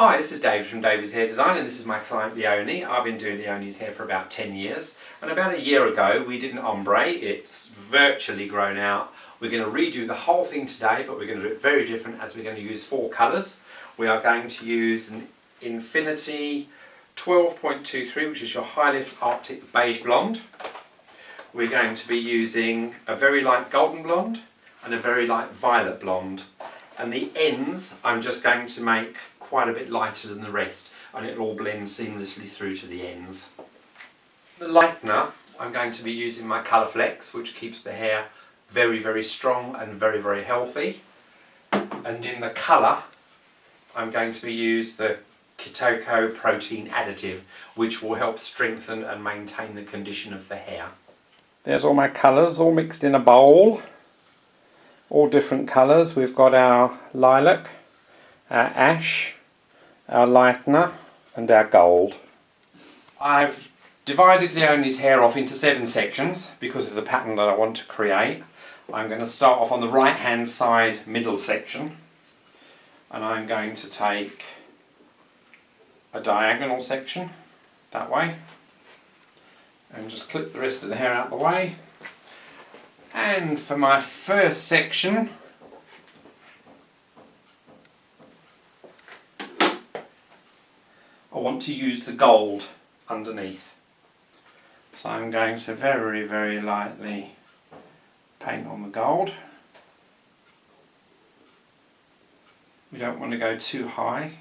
Hi, this is David from David's Hair Design, and this is my client Leonie. I've been doing Leonie's hair for about 10 years, and about a year ago we did an ombre. It's virtually grown out. We're going to redo the whole thing today, but we're going to do it very different as we're going to use 4 colours. We are going to use an Infinity 12.23, which is your high lift Arctic beige blonde. We're going to be using a very light golden blonde and a very light violet blonde. And the ends I'm just going to make quite a bit lighter than the rest, and it'll all blend seamlessly through to the ends. The lightener, I'm going to be using my Colour Flex, which keeps the hair very, very strong and very, very healthy. And in the colour, I'm going to be using the Kitoko protein additive, which will help strengthen and maintain the condition of the hair. There's all my colours all mixed in a bowl. All different colours. We've got our lilac, our ash, our lightener and our gold. I've divided Leonie's hair off into 7 sections because of the pattern that I want to create. I'm going to start off on the right hand side middle section, and I'm going to take a diagonal section that way and just clip the rest of the hair out the way. And for my first section, I want to use the gold underneath. So I'm going to very, very lightly paint on the gold. We don't want to go too high.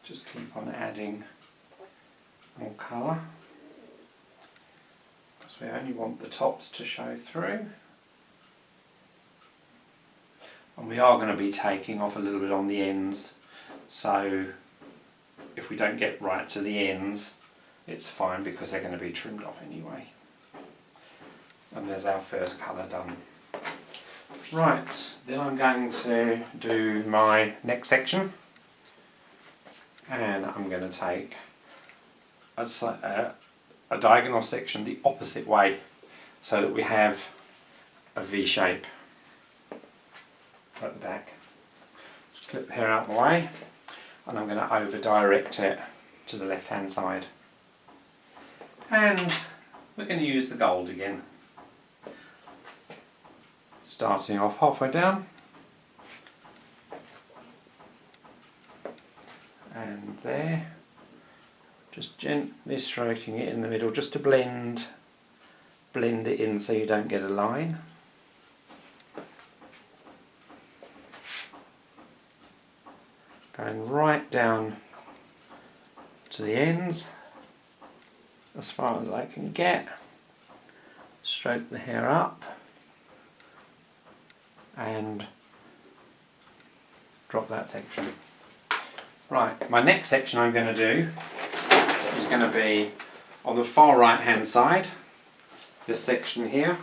Just keep on adding more colour, because we only want the tops to show through. And we are going to be taking off a little bit on the ends, so if we don't get right to the ends, it's fine because they're going to be trimmed off anyway. And there's our first colour done. Right, then I'm going to do my next section, and I'm going to take a diagonal section the opposite way so that we have a V shape at the back. Just clip the hair out of the way, and I'm going to over direct it to the left hand side. And we're going to use the gold again. Starting off halfway down and there, just gently stroking it in the middle just to blend it in so you don't get a line. Going right down to the ends as far as I can get. Stroke the hair up and drop that section. Right, my next section I'm going to do is going to be on the far right hand side, this section here,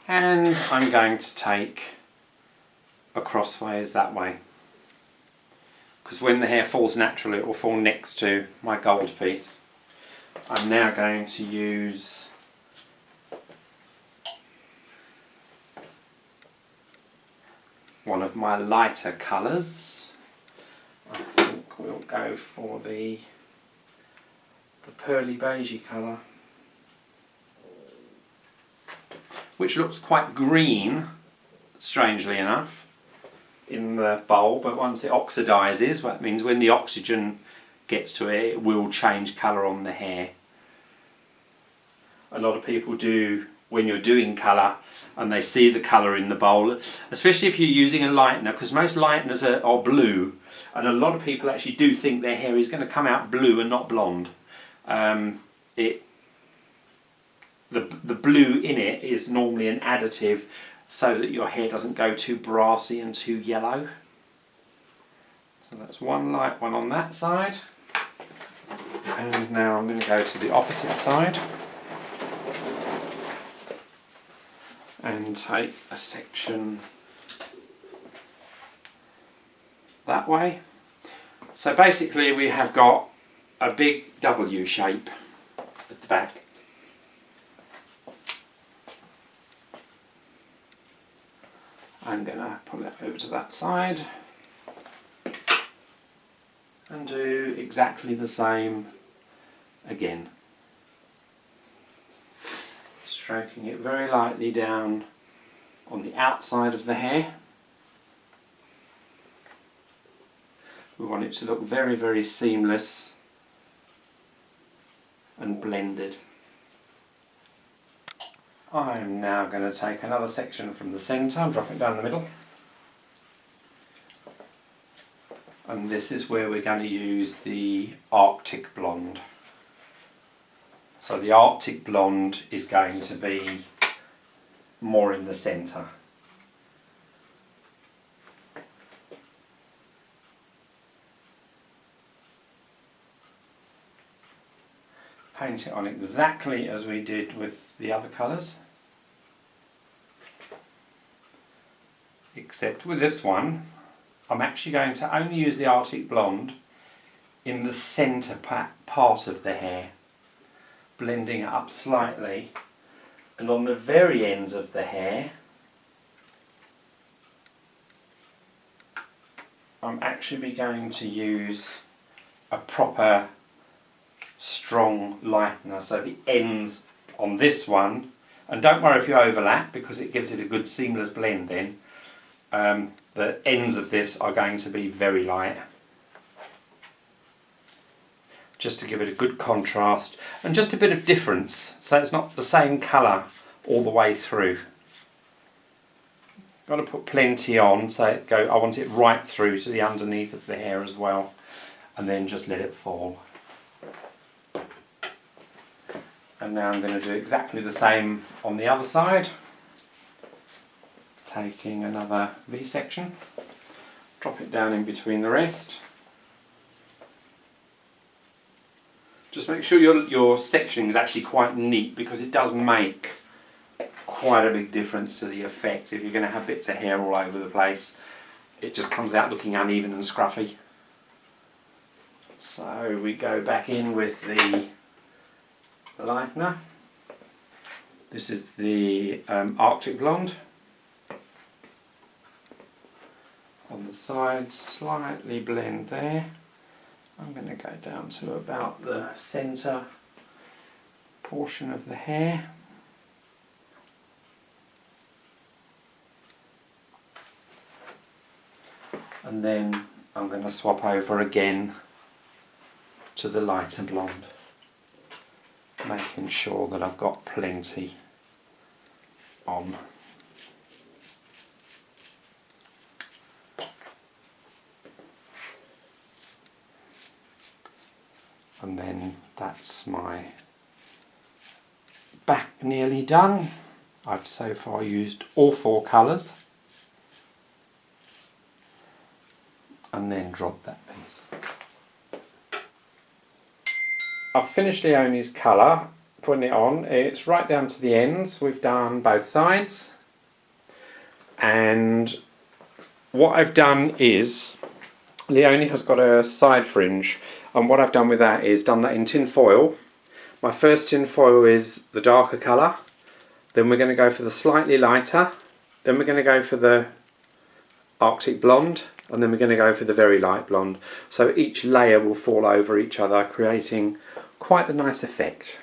and I'm going to take a crossways that way, because when the hair falls naturally it will fall next to my gold piece. I'm now going to use one of my lighter colours. I think we'll go for the pearly beigey colour, which looks quite green, strangely enough, in the bowl, but once it oxidises, that means when the oxygen gets to it, it will change colour on the hair. A lot of people do, when you're doing colour and they see the colour in the bowl, especially if you're using a lightener, because most lighteners are blue, and a lot of people actually do think their hair is going to come out blue and not blonde. The blue in it is normally an additive so that your hair doesn't go too brassy and too yellow. So that's one light one on that side, and now I'm going to go to the opposite side and take a section that way. So basically we have got a big W shape at the back. I'm going to pull it over to that side and do exactly the same again. Stroking it very lightly down on the outside of the hair. We want it to look very, very seamless and blended. I'm now going to take another section from the centre and drop it down the middle. And this is where we're going to use the Arctic Blonde. So the Arctic Blonde is going to be more in the centre. Paint it on exactly as we did with the other colours. Except with this one, I'm actually going to only use the Arctic Blonde in the centre part of the hair, blending it up slightly, and on the very ends of the hair I'm actually going to use a proper strong lightener, so the ends on this one, and don't worry if you overlap because it gives it a good seamless blend then, the ends of this are going to be very light, just to give it a good contrast and just a bit of difference, so it's not the same colour all the way through. Got to put plenty on, so I want it right through to the underneath of the hair as well, and then just let it fall. And now I'm going to do exactly the same on the other side. Taking another V section, drop it down in between the rest. Just make sure your sectioning is actually quite neat, because it does make quite a big difference to the effect. If you're going to have bits of hair all over the place, it just comes out looking uneven and scruffy. So we go back in with the lightener. This is the Arctic Blonde. On the sides, slightly blend there. I'm going to go down to about the centre portion of the hair. And then I'm going to swap over again to the lighter blonde, making sure that I've got plenty on. And then that's my back nearly done. I've so far used all 4 colours, and then drop that piece. I've finished Leonie's colour, putting it on. It's right down to the ends. We've done both sides, and what I've done is, Leonie has got a side fringe, and what I've done with that is done that in tin foil. My first tin foil is the darker colour, then we're going to go for the slightly lighter, then we're going to go for the Arctic Blonde, and then we're going to go for the very light blonde. So each layer will fall over each other, creating quite a nice effect.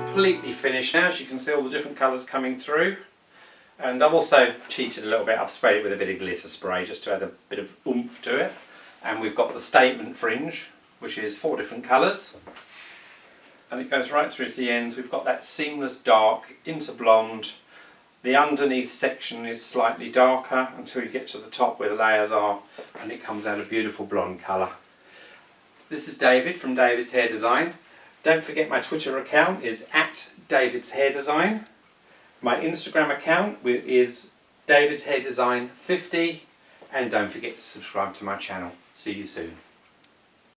Completely finished now. As you can see, all the different colours coming through, and I've also cheated a little bit. I've sprayed it with a bit of glitter spray just to add a bit of oomph to it, and we've got the statement fringe, which is 4 different colours, and it goes right through to the ends. We've got that seamless dark into blonde. The underneath section is slightly darker until you get to the top where the layers are, and it comes out a beautiful blonde colour. This is David from David's Hair Design. Don't forget my Twitter account is @DavidsHairDesign. My Instagram account is Davids Hair Design 50, and don't forget to subscribe to my channel. See you soon.